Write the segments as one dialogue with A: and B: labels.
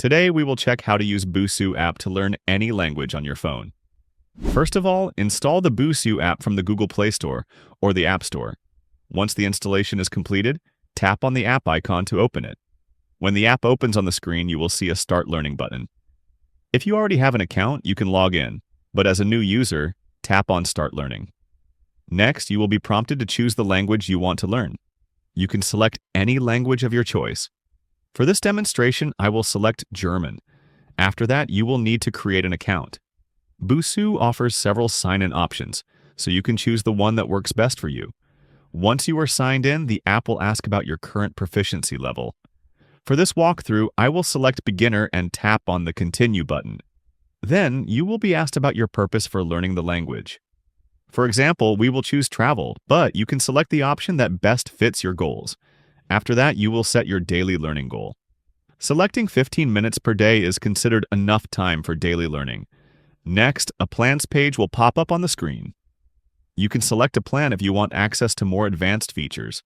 A: Today, we will check how to use Busuu app to learn any language on your phone. First of all, install the Busuu app from the Google Play Store or the App Store. Once the installation is completed, tap on the app icon to open it. When the app opens on the screen, you will see a Start Learning button. If you already have an account, you can log in, but as a new user, tap on Start Learning. Next, you will be prompted to choose the language you want to learn. You can select any language of your choice. For this demonstration, I will select German. After that, you will need to create an account. Busuu offers several sign-in options, so you can choose the one that works best for you. Once you are signed in, the app will ask about your current proficiency level. For this walkthrough, I will select Beginner and tap on the Continue button. Then, you will be asked about your purpose for learning the language. For example, we will choose Travel, but you can select the option that best fits your goals. After that, you will set your daily learning goal. Selecting 15 minutes per day is considered enough time for daily learning. Next, a plans page will pop up on the screen. You can select a plan if you want access to more advanced features.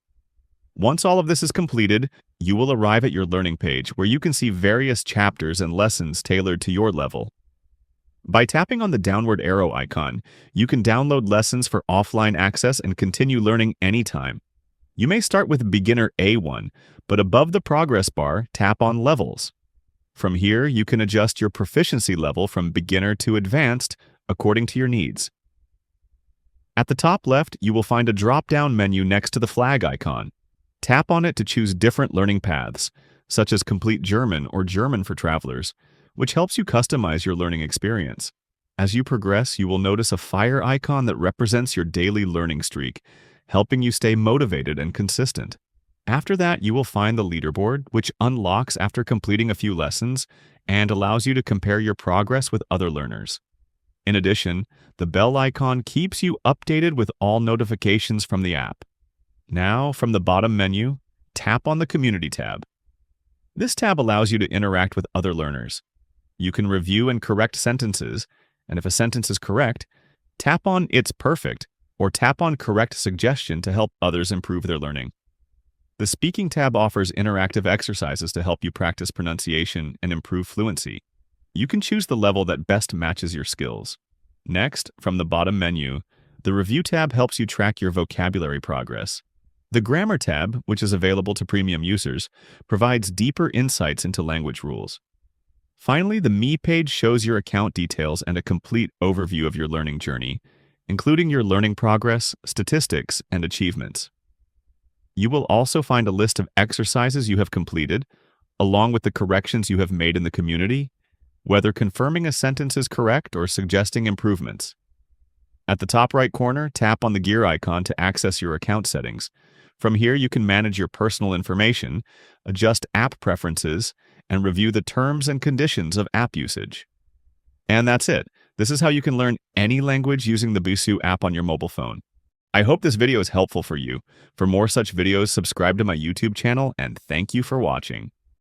A: Once all of this is completed, you will arrive at your learning page where you can see various chapters and lessons tailored to your level. By tapping on the downward arrow icon, you can download lessons for offline access and continue learning anytime. You may start with Beginner A1, but above the progress bar, tap on Levels. From here, you can adjust your proficiency level from beginner to advanced according to your needs. At the top left, you will find a drop-down menu next to the flag icon. Tap on it to choose different learning paths, such as Complete German or German for Travelers, which helps you customize your learning experience. As you progress, you will notice a fire icon that represents your daily learning streak, helping you stay motivated and consistent. After that, you will find the leaderboard, which unlocks after completing a few lessons and allows you to compare your progress with other learners. In addition, the bell icon keeps you updated with all notifications from the app. Now, from the bottom menu, tap on the Community tab. This tab allows you to interact with other learners. You can review and correct sentences, and if a sentence is correct, tap on It's Perfect or tap on Correct Suggestion to help others improve their learning. The Speaking tab offers interactive exercises to help you practice pronunciation and improve fluency. You can choose the level that best matches your skills. Next, from the bottom menu, the Review tab helps you track your vocabulary progress. The Grammar tab, which is available to premium users, provides deeper insights into language rules. Finally, the Me page shows your account details and a complete overview of your learning journey, including your learning progress, statistics, and achievements. You will also find a list of exercises you have completed, along with the corrections you have made in the community, whether confirming a sentence is correct or suggesting improvements. At the top right corner, tap on the gear icon to access your account settings. From here, you can manage your personal information, adjust app preferences, and review the terms and conditions of app usage. And that's it. This is how you can learn any language using the Busuu app on your mobile phone. I hope this video is helpful for you. For more such videos, subscribe to my YouTube channel, and thank you for watching.